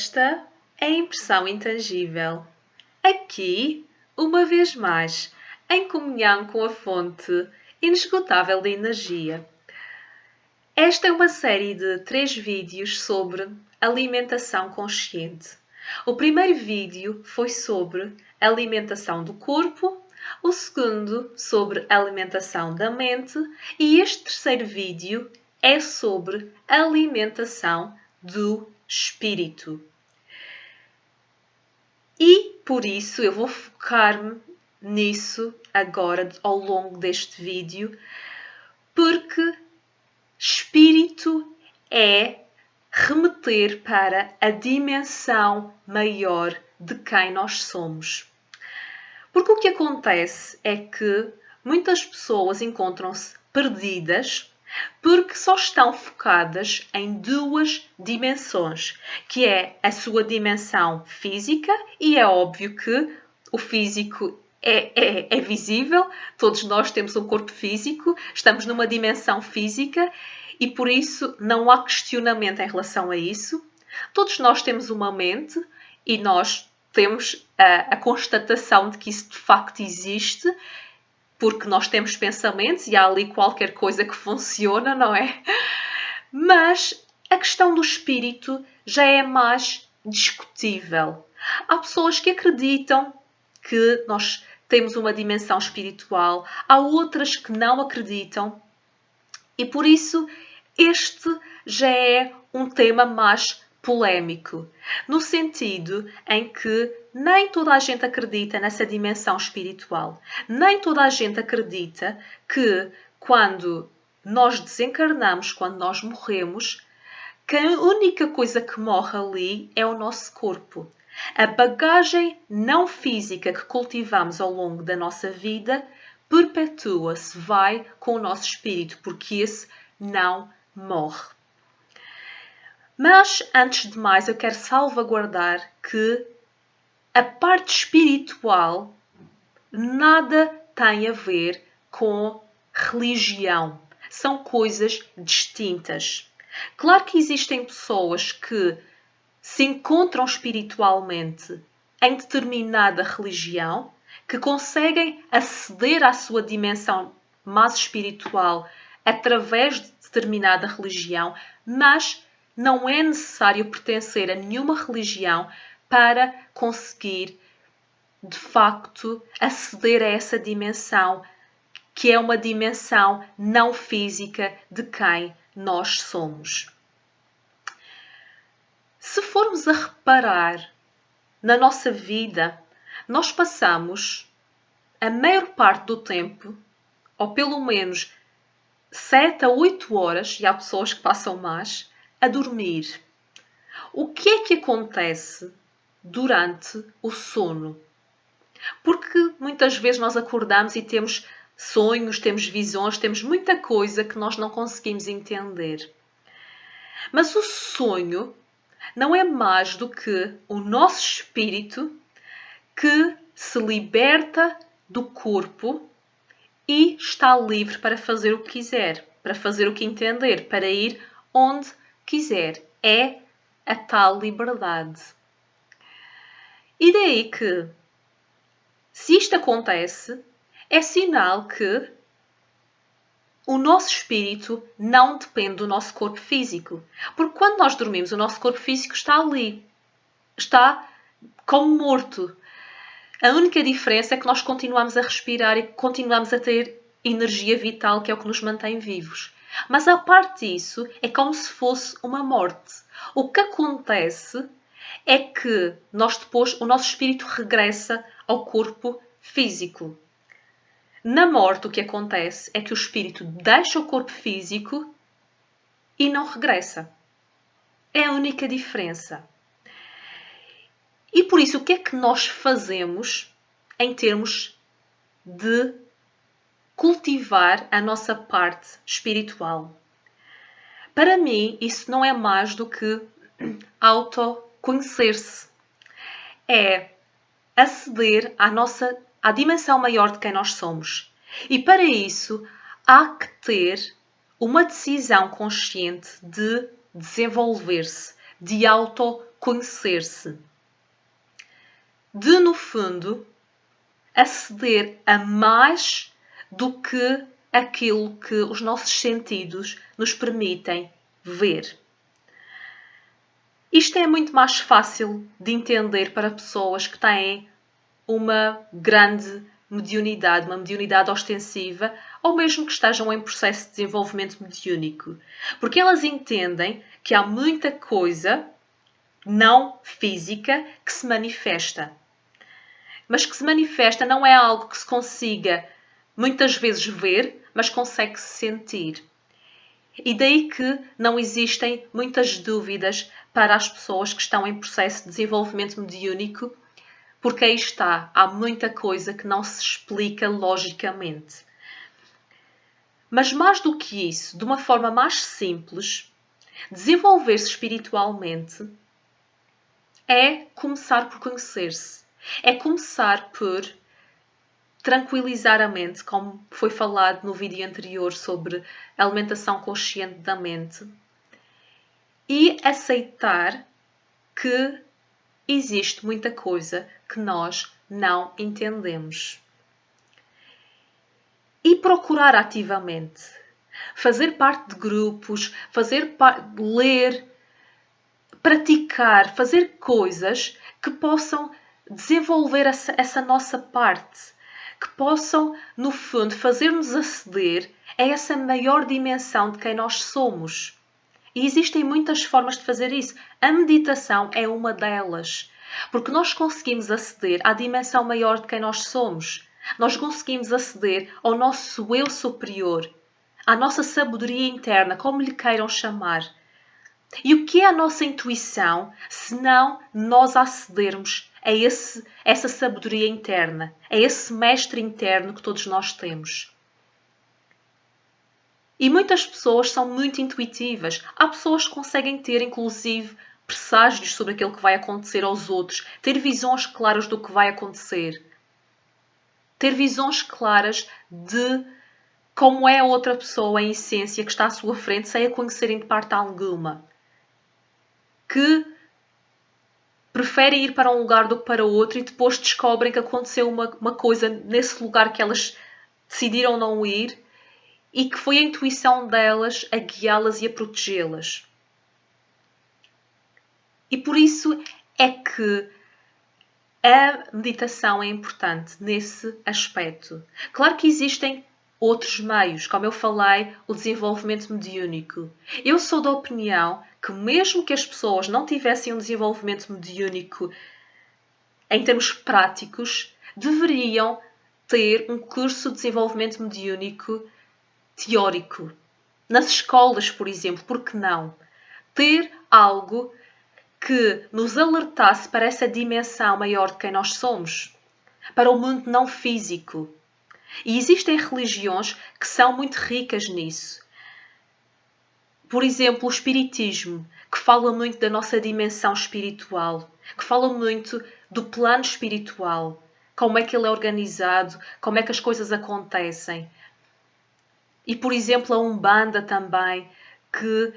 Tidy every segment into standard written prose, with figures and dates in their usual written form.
Esta é a impressão intangível. Aqui, uma vez mais, em comunhão com a fonte inesgotável de energia. Esta é uma série de 3 vídeos sobre alimentação consciente. O primeiro vídeo foi sobre alimentação do corpo, o segundo sobre alimentação da mente e este terceiro vídeo é sobre alimentação do espírito. E por isso eu vou focar-me nisso agora ao longo deste vídeo, porque espírito é remeter para a dimensão maior de quem nós somos. Porque o que acontece é que muitas pessoas encontram-se perdidas porque só estão focadas em 2 dimensões, que é a sua dimensão física, e é óbvio que o físico é visível, todos nós temos um corpo físico, estamos numa dimensão física e por isso não há questionamento em relação a isso. Todos nós temos uma mente e nós temos a constatação de que isso de facto existe, porque nós temos pensamentos e há ali qualquer coisa que funciona, não é? Mas a questão do espírito já é mais discutível. Há pessoas que acreditam que nós temos uma dimensão espiritual, há outras que não acreditam e por isso este já é um tema mais polémico, no sentido em que nem toda a gente acredita nessa dimensão espiritual, nem toda a gente acredita que quando nós desencarnamos, quando nós morremos, que a única coisa que morre ali é o nosso corpo. A bagagem não física que cultivamos ao longo da nossa vida perpetua-se, vai com o nosso espírito, porque esse não morre. Mas, antes de mais, eu quero salvaguardar que a parte espiritual nada tem a ver com religião. São coisas distintas. Claro que existem pessoas que se encontram espiritualmente em determinada religião, que conseguem aceder à sua dimensão mais espiritual através de determinada religião, mas não é necessário pertencer a nenhuma religião para conseguir, de facto, aceder a essa dimensão, que é uma dimensão não física de quem nós somos. Se formos a reparar na nossa vida, nós passamos a maior parte do tempo, ou pelo menos 7 a 8 horas, e há pessoas que passam mais, a dormir. O que é que acontece durante o sono? Porque muitas vezes nós acordamos e temos sonhos, temos visões, temos muita coisa que nós não conseguimos entender. Mas o sonho não é mais do que o nosso espírito que se liberta do corpo e está livre para fazer o que quiser, para fazer o que entender, para ir onde quiser. É a tal liberdade. E daí que, se isto acontece, é sinal que o nosso espírito não depende do nosso corpo físico. Porque quando nós dormimos, o nosso corpo físico está ali. Está como morto. A única diferença é que nós continuamos a respirar e continuamos a ter energia vital, que é o que nos mantém vivos. Mas a parte disso, é como se fosse uma morte. O que acontece é que o nosso espírito regressa ao corpo físico. Na morte, o que acontece é que o espírito deixa o corpo físico e não regressa. É a única diferença. E por isso, o que é que nós fazemos em termos de cultivar a nossa parte espiritual? Para mim, isso não é mais do que autoconhecer-se. É aceder à dimensão maior de quem nós somos. E para isso, há que ter uma decisão consciente de desenvolver-se, de autoconhecer-se. conhecer-se. De, no fundo, aceder a mais do que aquilo que os nossos sentidos nos permitem ver. Isto é muito mais fácil de entender para pessoas que têm uma grande mediunidade, uma mediunidade ostensiva, ou mesmo que estejam em processo de desenvolvimento mediúnico. Porque elas entendem que há muita coisa não física que se manifesta. Mas que se manifesta não é algo que se consiga muitas vezes ver, mas consegue-se sentir. E daí que não existem muitas dúvidas para as pessoas que estão em processo de desenvolvimento mediúnico, porque aí está, há muita coisa que não se explica logicamente. Mas mais do que isso, de uma forma mais simples, desenvolver-se espiritualmente é começar por conhecer-se. É começar por tranquilizar a mente, como foi falado no vídeo anterior sobre a alimentação consciente da mente, e aceitar que existe muita coisa que nós não entendemos. E procurar ativamente. Fazer parte de grupos, ler, praticar, fazer coisas que possam desenvolver essa nossa parte, que possam, no fundo, fazer-nos aceder a essa maior dimensão de quem nós somos. E existem muitas formas de fazer isso. A meditação é uma delas, porque nós conseguimos aceder à dimensão maior de quem nós somos. Nós conseguimos aceder ao nosso eu superior, à nossa sabedoria interna, como lhe queiram chamar. E o que é a nossa intuição, se não nós acedermos a essa sabedoria interna, a esse mestre interno que todos nós temos? E muitas pessoas são muito intuitivas. Há pessoas que conseguem ter, inclusive, presságios sobre aquilo que vai acontecer aos outros, ter visões claras do que vai acontecer, ter visões claras de como é a outra pessoa em essência que está à sua frente, sem a conhecerem de parte alguma. Que preferem ir para um lugar do que para outro e depois descobrem que aconteceu uma coisa nesse lugar que elas decidiram não ir e que foi a intuição delas a guiá-las e a protegê-las. E por isso é que a meditação é importante nesse aspecto. Claro que existem outros meios, como eu falei, o desenvolvimento mediúnico. Eu sou da opinião que mesmo que as pessoas não tivessem um desenvolvimento mediúnico em termos práticos, deveriam ter um curso de desenvolvimento mediúnico teórico. Nas escolas, por exemplo, por que não? Ter algo que nos alertasse para essa dimensão maior de quem nós somos, para o mundo não físico. E existem religiões que são muito ricas nisso. Por exemplo, o Espiritismo, que fala muito da nossa dimensão espiritual, que fala muito do plano espiritual, como é que ele é organizado, como é que as coisas acontecem. E, por exemplo, a Umbanda também, que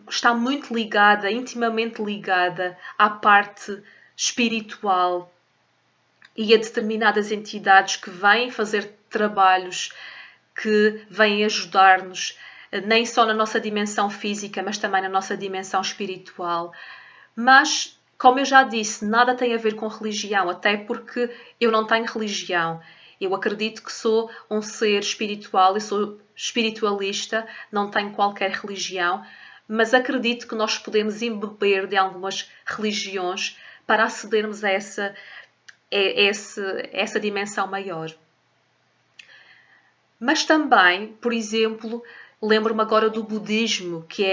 está muito ligada, intimamente ligada à parte espiritual e a determinadas entidades que vêm fazer trabalhos que vêm ajudar-nos, nem só na nossa dimensão física, mas também na nossa dimensão espiritual. Mas, como eu já disse, nada tem a ver com religião, até porque eu não tenho religião. Eu acredito que sou um ser espiritual e sou espiritualista, não tenho qualquer religião, mas acredito que nós podemos embeber de algumas religiões para acedermos a essa dimensão maior. Mas também, por exemplo, lembro-me agora do budismo, que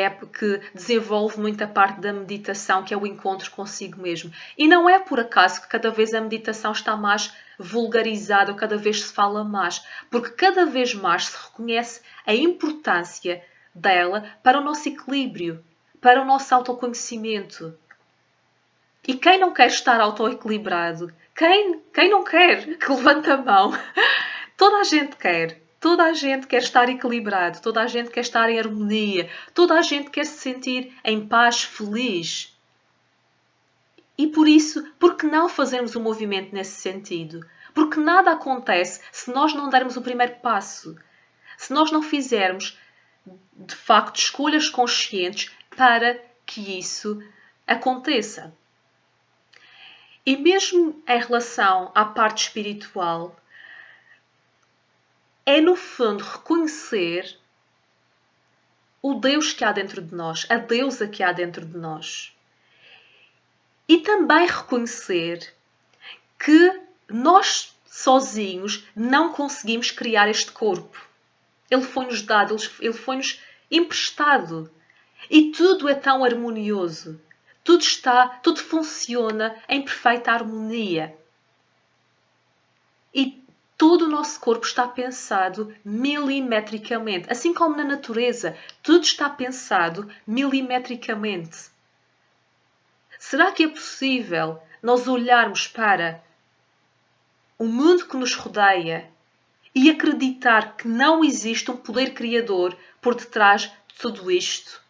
desenvolve muita parte da meditação, que é o encontro consigo mesmo. E não é por acaso que cada vez a meditação está mais vulgarizada, ou cada vez se fala mais, porque cada vez mais se reconhece a importância dela para o nosso equilíbrio, para o nosso autoconhecimento. E quem não quer estar autoequilibrado? Quem não quer? Que levanta a mão. Toda a gente quer. Toda a gente quer estar equilibrado. Toda a gente quer estar em harmonia. Toda a gente quer se sentir em paz, feliz. E por isso, por que não fazermos um movimento nesse sentido? Porque nada acontece se nós não dermos o primeiro passo. Se nós não fizermos, de facto, escolhas conscientes para que isso aconteça. E mesmo em relação à parte espiritual, é no fundo reconhecer o Deus que há dentro de nós, a deusa que há dentro de nós. E também reconhecer que nós sozinhos não conseguimos criar este corpo. Ele foi-nos dado, ele foi-nos emprestado. E tudo é tão harmonioso. Tudo funciona em perfeita harmonia. E todo o nosso corpo está pensado milimetricamente. Assim como na natureza, tudo está pensado milimetricamente. Será que é possível nós olharmos para o mundo que nos rodeia e acreditar que não existe um poder criador por detrás de tudo isto?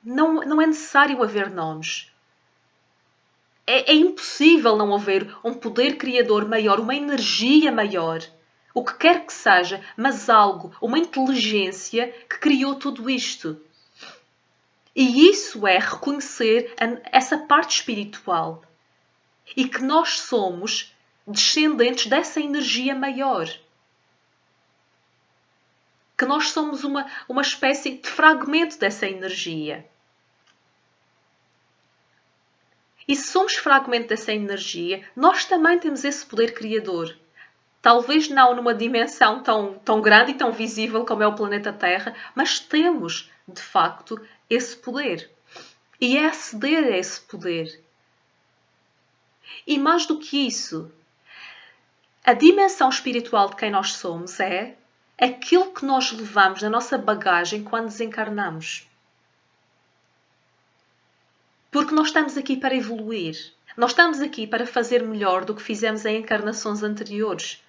Não é necessário haver nomes. É impossível não haver um poder criador maior, uma energia maior, o que quer que seja, mas algo, uma inteligência que criou tudo isto. E isso é reconhecer essa parte espiritual e que nós somos descendentes dessa energia maior. Que nós somos uma espécie de fragmento dessa energia. E se somos fragmento dessa energia, nós também temos esse poder criador. Talvez não numa dimensão tão grande e tão visível como é o planeta Terra, mas temos, de facto, esse poder. E é aceder a esse poder. E mais do que isso, a dimensão espiritual de quem nós somos é aquilo que nós levamos na nossa bagagem quando desencarnamos. Porque nós estamos aqui para evoluir. Nós estamos aqui para fazer melhor do que fizemos em encarnações anteriores.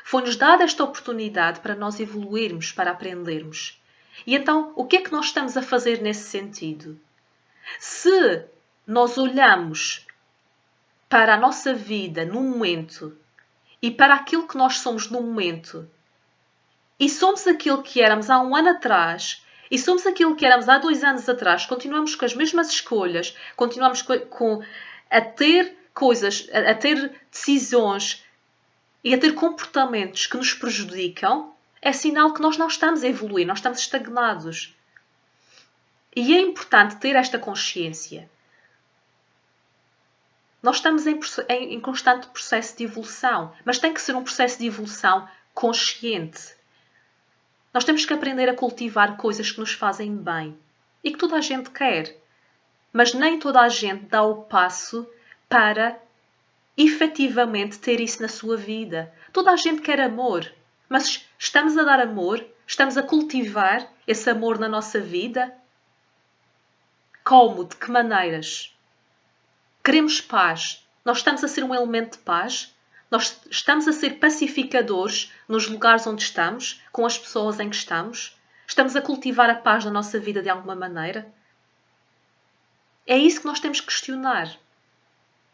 Foi-nos dada esta oportunidade para nós evoluirmos, para aprendermos. E então, o que é que nós estamos a fazer nesse sentido? Se nós olhamos para a nossa vida no momento e para aquilo que nós somos no momento, e somos aquilo que éramos há um ano atrás, e somos aquilo que éramos há 2 anos atrás, continuamos com as mesmas escolhas, continuamos a ter coisas, a ter decisões e a ter comportamentos que nos prejudicam, é sinal que nós não estamos a evoluir, nós estamos estagnados. E é importante ter esta consciência. Nós estamos em constante processo de evolução, mas tem que ser um processo de evolução consciente. Nós temos que aprender a cultivar coisas que nos fazem bem e que toda a gente quer. Mas nem toda a gente dá o passo para efetivamente ter isso na sua vida. Toda a gente quer amor, mas estamos a dar amor? Estamos a cultivar esse amor na nossa vida? Como? De que maneiras? Queremos paz. Nós estamos a ser um elemento de paz? Nós estamos a ser pacificadores nos lugares onde estamos, com as pessoas em que estamos? Estamos a cultivar a paz na nossa vida de alguma maneira? É isso que nós temos que questionar.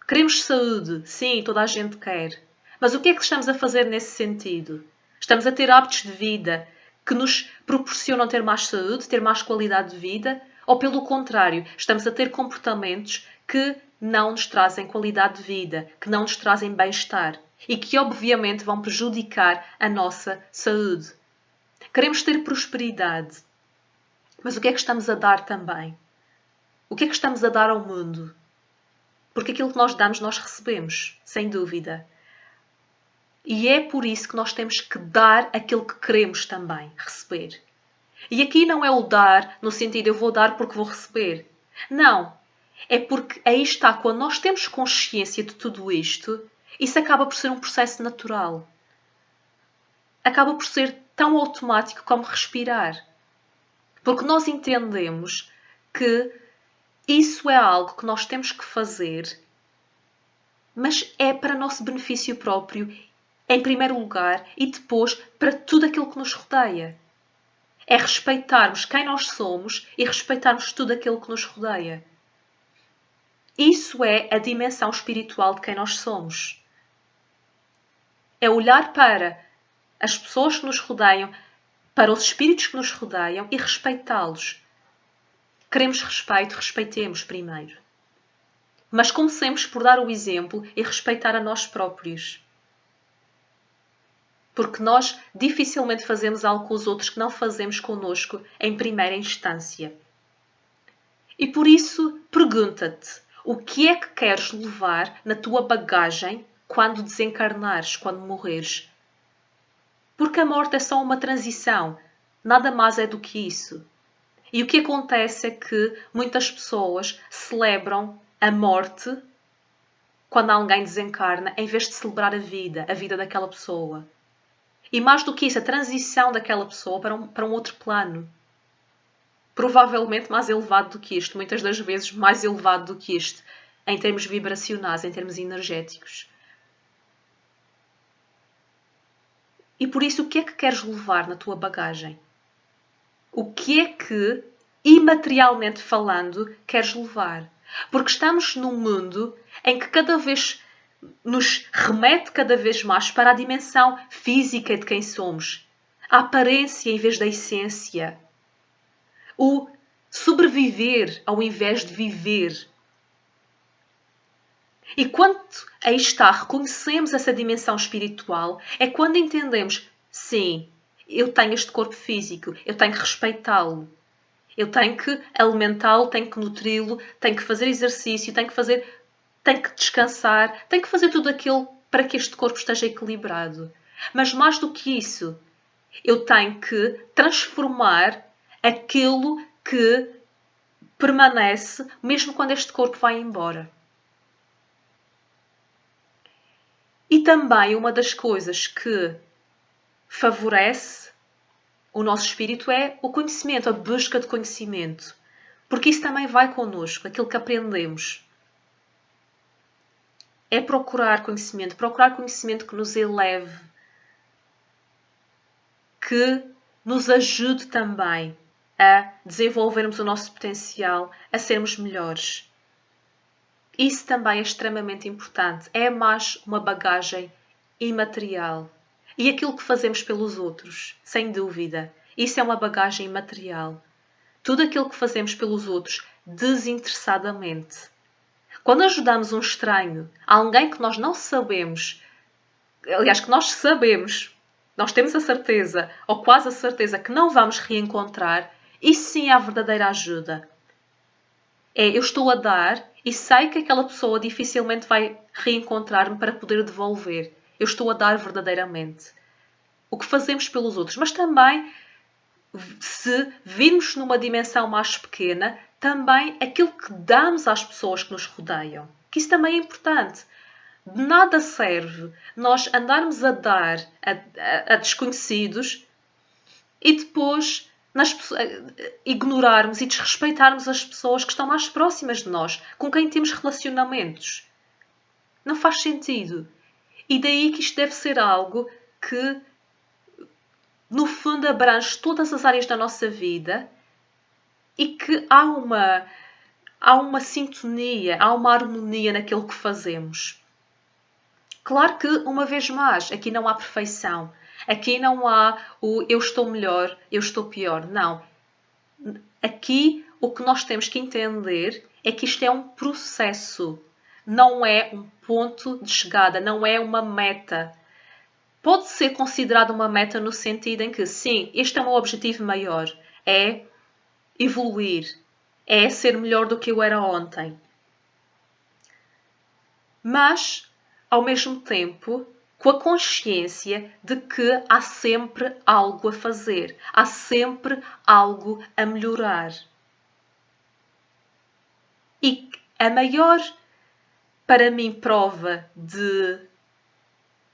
Queremos saúde? Sim, toda a gente quer. Mas o que é que estamos a fazer nesse sentido? Estamos a ter hábitos de vida que nos proporcionam ter mais saúde, ter mais qualidade de vida? Ou pelo contrário, estamos a ter comportamentos que não nos trazem qualidade de vida, que não nos trazem bem-estar e que obviamente vão prejudicar a nossa saúde? Queremos ter prosperidade, mas o que é que estamos a dar também? O que é que estamos a dar ao mundo? Porque aquilo que nós damos, nós recebemos, sem dúvida. E é por isso que nós temos que dar aquilo que queremos também receber. E aqui não é o dar no sentido eu vou dar porque vou receber. Não. É porque aí está, quando nós temos consciência de tudo isto, isso acaba por ser um processo natural. Acaba por ser tão automático como respirar. Porque nós entendemos que isso é algo que nós temos que fazer, mas é para nosso benefício próprio, em primeiro lugar, e depois para tudo aquilo que nos rodeia. É respeitarmos quem nós somos e respeitarmos tudo aquilo que nos rodeia. Isso é a dimensão espiritual de quem nós somos. É olhar para as pessoas que nos rodeiam, para os espíritos que nos rodeiam e respeitá-los. Queremos respeito, respeitemos primeiro. Mas comecemos por dar o exemplo e respeitar a nós próprios. Porque nós dificilmente fazemos algo com os outros que não fazemos connosco em primeira instância. E por isso, pergunta-te, o que é que queres levar na tua bagagem quando desencarnares, quando morreres? Porque a morte é só uma transição, nada mais é do que isso. E o que acontece é que muitas pessoas celebram a morte quando alguém desencarna, em vez de celebrar a vida daquela pessoa. E mais do que isso, a transição daquela pessoa para um outro plano. Provavelmente mais elevado do que isto, muitas das vezes mais elevado do que isto, em termos vibracionais, em termos energéticos. E por isso, o que é que queres levar na tua bagagem? O que é que, imaterialmente falando, queres levar? Porque estamos num mundo em que cada vez nos remete cada vez mais para a dimensão física de quem somos. A aparência em vez da essência. O sobreviver ao invés de viver. E quando aí está, reconhecemos essa dimensão espiritual, é quando entendemos, sim, eu tenho este corpo físico, eu tenho que respeitá-lo. Eu tenho que alimentá-lo, tenho que nutri-lo, tenho que fazer exercício, tenho que descansar, tenho que fazer tudo aquilo para que este corpo esteja equilibrado. Mas mais do que isso, eu tenho que transformar aquilo que permanece mesmo quando este corpo vai embora. E também uma das coisas que favorece o nosso espírito é o conhecimento, a busca de conhecimento. Porque isso também vai connosco, aquilo que aprendemos. É procurar conhecimento que nos eleve, que nos ajude também a desenvolvermos o nosso potencial, a sermos melhores. Isso também é extremamente importante. É mais uma bagagem imaterial. E aquilo que fazemos pelos outros, sem dúvida, isso é uma bagagem imaterial. Tudo aquilo que fazemos pelos outros desinteressadamente. Quando ajudamos um estranho, alguém que nós não sabemos, aliás, que nós sabemos, nós temos a certeza, ou quase a certeza, que não vamos reencontrar, isso sim é a verdadeira ajuda. Eu estou a dar e sei que aquela pessoa dificilmente vai reencontrar-me para poder devolver. Eu estou a dar verdadeiramente. O que fazemos pelos outros, mas também, se virmos numa dimensão mais pequena, também aquilo que damos às pessoas que nos rodeiam. Que isso também é importante. De nada serve nós andarmos a dar a desconhecidos e depois ignorarmos e desrespeitarmos as pessoas que estão mais próximas de nós, com quem temos relacionamentos. Não faz sentido. E daí que isto deve ser algo que, no fundo, abrange todas as áreas da nossa vida e que há uma sintonia, há uma harmonia naquilo que fazemos. Claro que, uma vez mais, aqui não há perfeição. Aqui não há o eu estou melhor, eu estou pior. Não. Aqui o que nós temos que entender é que isto é um processo. Não é um ponto de chegada, não é uma meta. Pode ser considerado uma meta no sentido em que, sim, este é o meu objetivo maior. É evoluir. É ser melhor do que eu era ontem. Mas, ao mesmo tempo, com a consciência de que há sempre algo a fazer. Há sempre algo a melhorar. E a maior, para mim, prova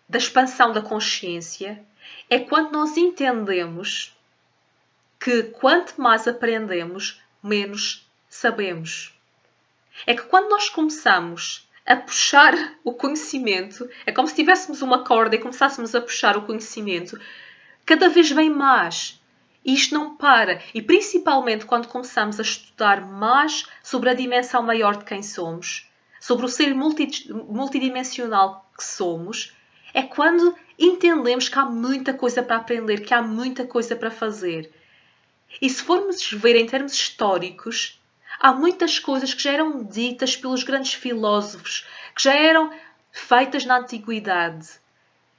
da expansão da consciência é quando nós entendemos que quanto mais aprendemos, menos sabemos. É que quando nós começamos a puxar o conhecimento, é como se tivéssemos uma corda e começássemos a puxar o conhecimento, cada vez vem mais. E isto não para. E principalmente quando começamos a estudar mais sobre a dimensão maior de quem somos, sobre o ser multidimensional que somos, é quando entendemos que há muita coisa para aprender, que há muita coisa para fazer. E se formos ver em termos históricos, há muitas coisas que já eram ditas pelos grandes filósofos, que já eram feitas na antiguidade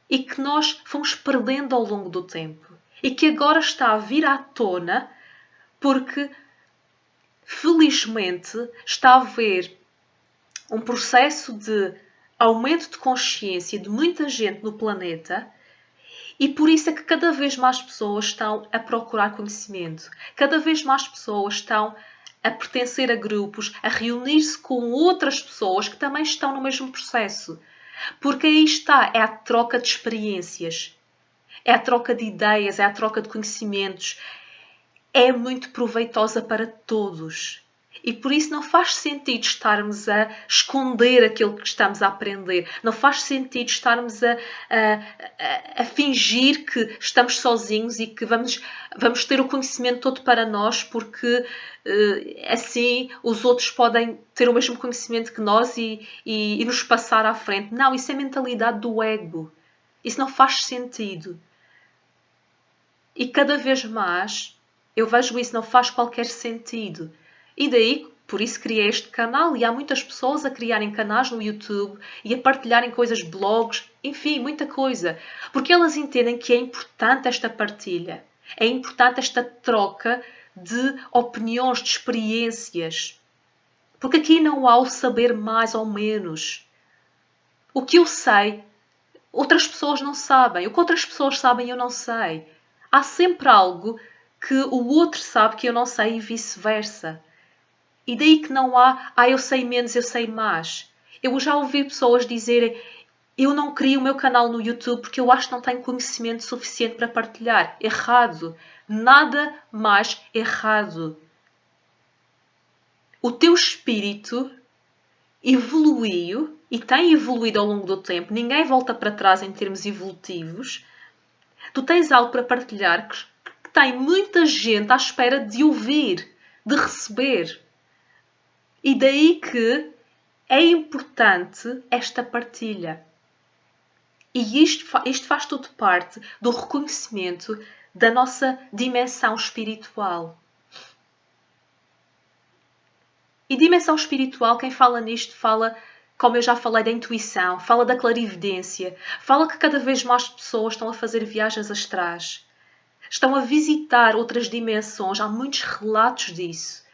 e que nós fomos perdendo ao longo do tempo e que agora está a vir à tona porque, felizmente, está a haver um processo de aumento de consciência de muita gente no planeta e por isso é que cada vez mais pessoas estão a procurar conhecimento. Cada vez mais pessoas estão a pertencer a grupos, a reunir-se com outras pessoas que também estão no mesmo processo. Porque aí está, é a troca de experiências, é a troca de ideias, é a troca de conhecimentos. É muito proveitosa para todos. E por isso não faz sentido estarmos a esconder aquilo que estamos a aprender. Não faz sentido estarmos a fingir que estamos sozinhos e que vamos ter o conhecimento todo para nós porque assim os outros podem ter o mesmo conhecimento que nós e nos passar à frente. Não, isso é mentalidade do ego. Isso não faz sentido. E cada vez mais eu vejo isso, não faz qualquer sentido. E daí, por isso criei este canal. E há muitas pessoas a criarem canais no YouTube e a partilharem coisas, blogs, enfim, muita coisa. Porque elas entendem que é importante esta partilha. É importante esta troca de opiniões, de experiências. Porque aqui não há o saber mais ou menos. O que eu sei, outras pessoas não sabem. O que outras pessoas sabem, eu não sei. Há sempre algo que o outro sabe que eu não sei e vice-versa. E daí que não há, eu sei menos, eu sei mais. Eu já ouvi pessoas dizerem, eu não crio o meu canal no YouTube porque eu acho que não tenho conhecimento suficiente para partilhar. Errado. Nada mais errado. O teu espírito evoluiu e tem evoluído ao longo do tempo. Ninguém volta para trás em termos evolutivos. Tu tens algo para partilhar que tem muita gente à espera de ouvir, de receber. E daí que é importante esta partilha. E isto faz tudo parte do reconhecimento da nossa dimensão espiritual. E dimensão espiritual, quem fala nisto fala, como eu já falei, da intuição, fala da clarividência, fala que cada vez mais pessoas estão a fazer viagens astrais, estão a visitar outras dimensões, há muitos relatos disso.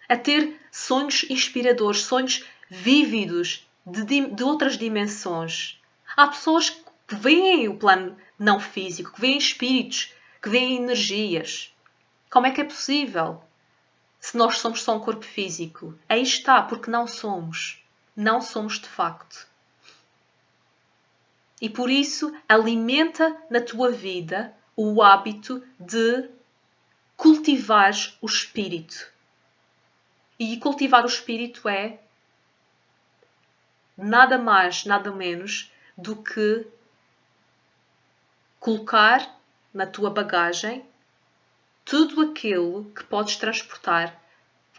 A ter sonhos inspiradores, sonhos vívidos de outras dimensões. Há pessoas que veem o plano não físico, que veem espíritos, que veem energias. Como é que é possível? Se nós somos só um corpo físico. Aí está, porque não somos. Não somos de facto. E por isso, alimenta na tua vida o hábito de cultivares o espírito. E cultivar o espírito é nada mais, nada menos do que colocar na tua bagagem tudo aquilo que podes transportar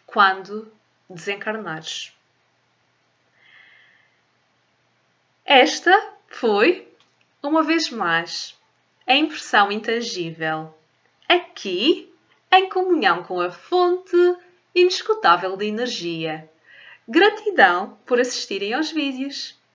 quando desencarnares. Esta foi, uma vez mais, a impressão intangível. Aqui, em comunhão com a fonte inesgotável de energia. Gratidão por assistirem aos vídeos.